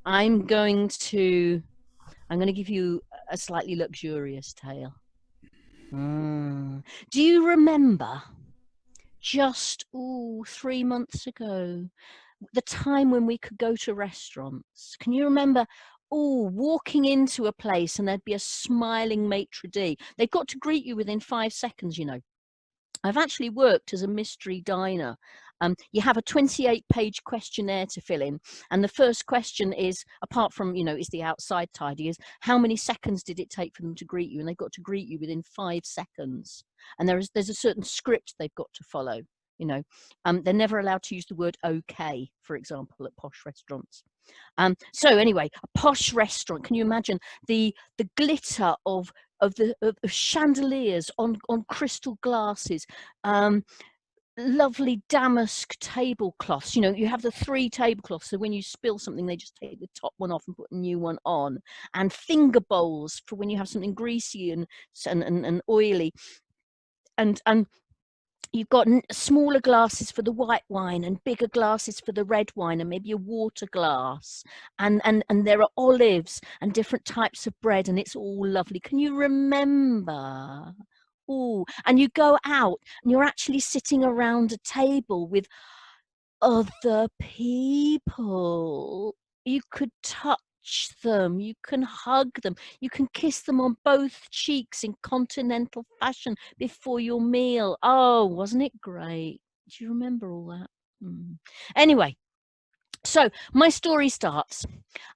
I'm going to give you a slightly luxurious tale. Do you remember just 3 months ago, the time when we could go to restaurants? Can you remember? Walking into a place and there'd be a smiling maitre d'. They've got to greet you within 5 seconds, you know. I've actually worked as a mystery diner. You have a 28-page questionnaire to fill in, and the first question is, apart from, is the outside tidy, is how many seconds did it take for them to greet you? And they've got to greet you within 5 seconds. And there's a certain script they've got to follow. They're never allowed to use the word okay, for example, at posh restaurants. So anyway, a posh restaurant. Can you imagine the glitter of chandeliers on crystal glasses, lovely damask tablecloths. You have the 3 tablecloths, so when you spill something, they just take the top one off and put a new one on, and finger bowls for when you have something greasy and oily, and you've got smaller glasses for the white wine and bigger glasses for the red wine, and maybe a water glass, and there are olives and different types of bread, and it's all lovely. Can you remember? And you go out and you're actually sitting around a table with other people. You could touch them, you can hug them, you can kiss them on both cheeks in continental fashion before your meal. Oh, wasn't it great? Do you remember all that? Anyway, so my story starts.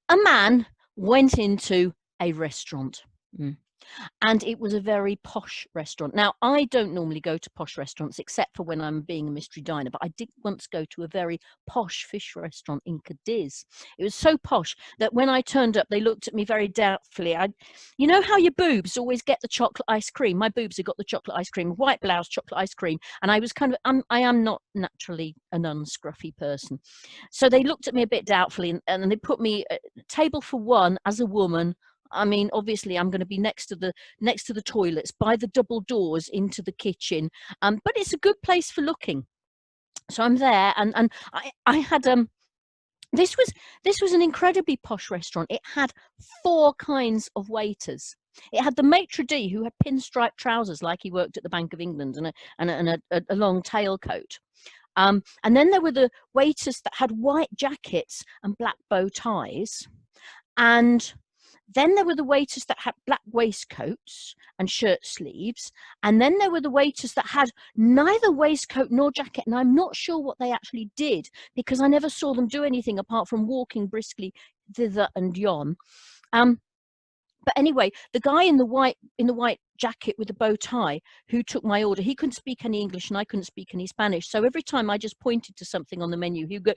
A man went into a restaurant. And it was a very posh restaurant. Now, I don't normally go to posh restaurants except for when I'm being a mystery diner, but I did once go to a very posh fish restaurant in Cadiz. It was so posh that when I turned up, they looked at me very doubtfully. You know how your boobs always get the chocolate ice cream? My boobs have got the chocolate ice cream, white blouse, chocolate ice cream. And I was I am not naturally an unscruffy person. So they looked at me a bit doubtfully, and they put me at a table for one as a woman. I mean, obviously, I'm going to be next to the toilets, by the double doors into the kitchen. But it's a good place for looking. So I'm there, and I had this was an incredibly posh restaurant. It had 4 kinds of waiters. It had the maitre d', who had pinstripe trousers like he worked at the Bank of England, and a long tailcoat. And then there were the waiters that had white jackets and black bow ties, and then there were the waiters that had black waistcoats and shirt sleeves. And then there were the waiters that had neither waistcoat nor jacket. And I'm not sure what they actually did, because I never saw them do anything apart from walking briskly thither and yon. But anyway, the guy in the white jacket with the bow tie who took my order, he couldn't speak any English and I couldn't speak any Spanish. So every time I just pointed to something on the menu, he would go,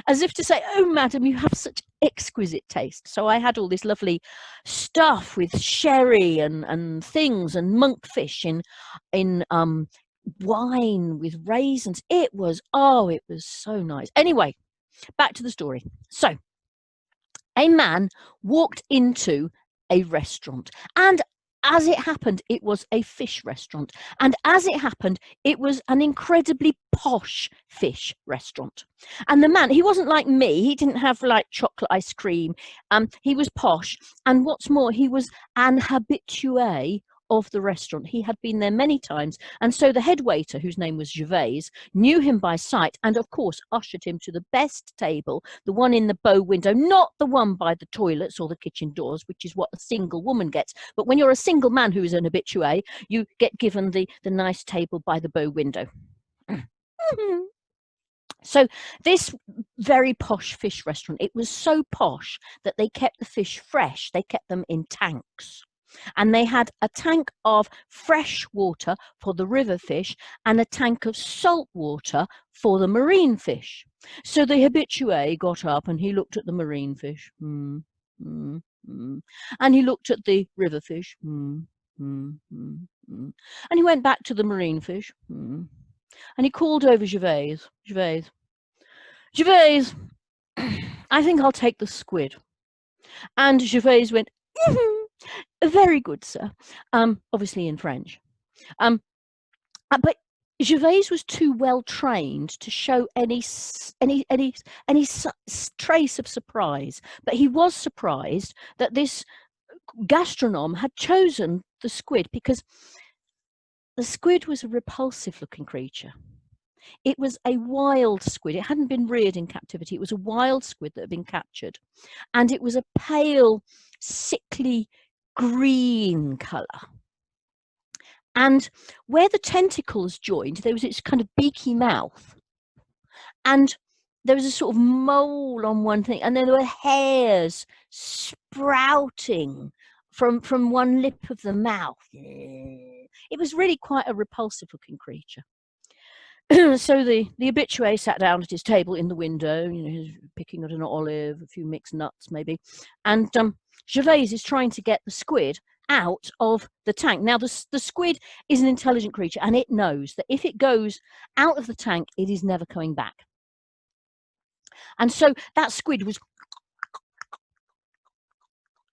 as if to say, "Oh, madam, you have such exquisite taste." So I had all this lovely stuff with sherry and things, and monkfish in wine with raisins. It was so nice. Anyway, back to the story. So a man walked into a restaurant, and as it happened, it was a fish restaurant. And as it happened, it was an incredibly posh fish restaurant. And the man, he wasn't like me. He didn't have like chocolate ice cream. He was posh. And what's more, he was an habitué of the restaurant. He had been there many times. And so the head waiter, whose name was Gervais, knew him by sight and, of course, ushered him to the best table, the one in the bow window, not the one by the toilets or the kitchen doors, which is what a single woman gets. But when you're a single man who is an habitué, you get given the nice table by the bow window. So this very posh fish restaurant, it was so posh that they kept the fish fresh. They kept them in tanks. And they had a tank of fresh water for the river fish and a tank of salt water for the marine fish. So the habitué got up and he looked at the marine fish. And he looked at the river fish. And he went back to the marine fish. And he called over Gervais. Gervais, I think I'll take the squid. And Gervais went, very good, sir. Obviously in French. But Gervais was too well trained to show any trace of surprise, but he was surprised that this gastronome had chosen the squid, because the squid was a repulsive-looking creature. It was a wild squid. It hadn't been reared in captivity. It was a wild squid that had been captured, and it was a pale, sickly green colour. And where the tentacles joined, there was its kind of beaky mouth, and there was a sort of mole on one thing, and then there were hairs sprouting from one lip of the mouth. It was really quite a repulsive-looking creature. So the habitué sat down at his table in the window, picking at an olive, a few mixed nuts maybe, and Gervais is trying to get the squid out of the tank. Now the squid is an intelligent creature, and it knows that if it goes out of the tank, it is never coming back. And so that squid was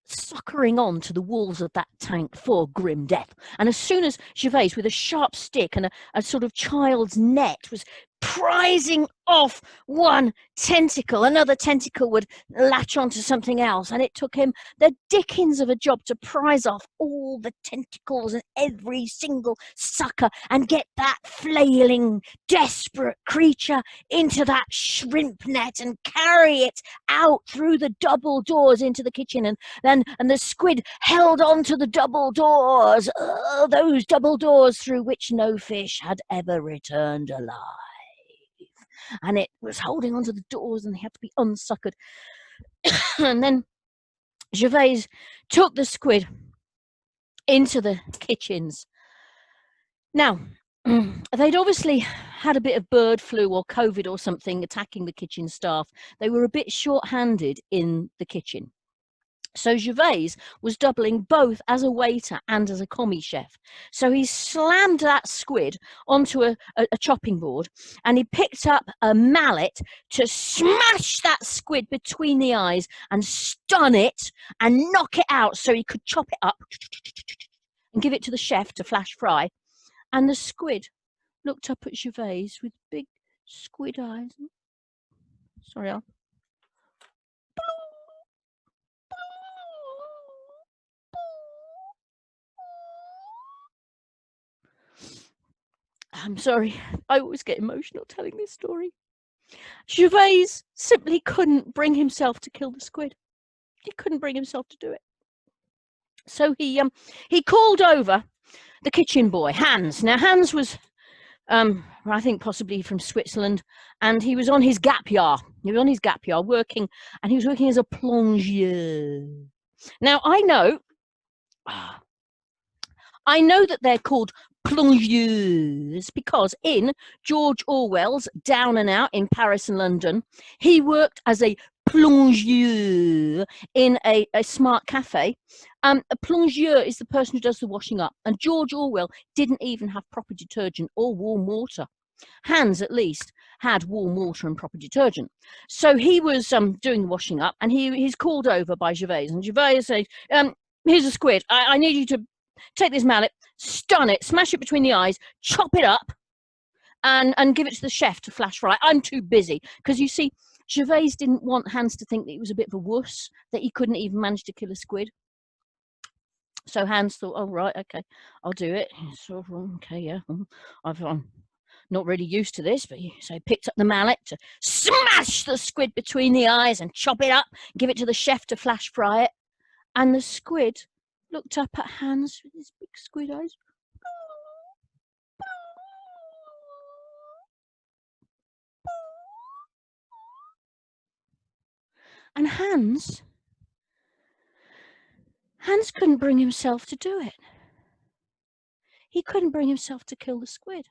suckering on to the walls of that tank for grim death. And as soon as Gervais, with a sharp stick and a sort of child's net, was prizing off one tentacle, another tentacle would latch onto something else, and it took him the dickens of a job to prize off all the tentacles and every single sucker and get that flailing, desperate creature into that shrimp net and carry it out through the double doors into the kitchen. And the squid held on to the double doors, those double doors through which no fish had ever returned alive. And it was holding onto the doors, and they had to be unsuckered. And then Gervais took the squid into the kitchens. Now, they'd obviously had a bit of bird flu or COVID or something attacking the kitchen staff. They were a bit short-handed in the kitchen. So Gervais was doubling both as a waiter and as a commis chef. So he slammed that squid onto a chopping board, and he picked up a mallet to smash that squid between the eyes and stun it and knock it out so he could chop it up and give it to the chef to flash fry. And the squid looked up at Gervais with big squid eyes. Sorry, I'm sorry, I always get emotional telling this story. Gervais simply couldn't bring himself to kill the squid. He couldn't bring himself to do it. So he called over the kitchen boy, Hans. Now Hans was, I think possibly from Switzerland, and he was on his gap year. He was on his gap year working, and he was working as a plongeur. Now I know that they're called plongeurs because in George Orwell's Down and Out in Paris and London, he worked as a plongeur in a smart cafe. A plongeur is the person who does the washing up, and George Orwell didn't even have proper detergent or warm water. Hans, at least, had warm water and proper detergent. So he was doing the washing up, and he's called over by Gervais, and Gervais says, here's a squid. I need you to take this mallet, stun it, smash it between the eyes, chop it up, and give it to the chef to flash fry. I'm too busy. Because you see, Gervais didn't want Hans to think that he was a bit of a wuss, that he couldn't even manage to kill a squid. So Hans thought, oh, right, okay, I'll do it. So, okay, yeah, I'm not really used to this, but so he picked up the mallet to smash the squid between the eyes and chop it up, give it to the chef to flash fry it. And the squid looked up at Hans with his big squid eyes. And Hans couldn't bring himself to do it. He couldn't bring himself to kill the squid.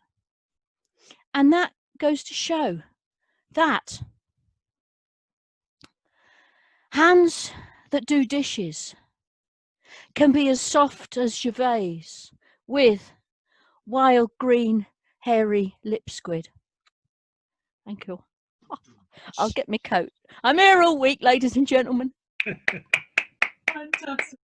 And that goes to show that hands that do dishes can be as soft as Gervais with wild green hairy lip squid. Thank you. I'll get my coat. I'm here all week, ladies and gentlemen. Fantastic.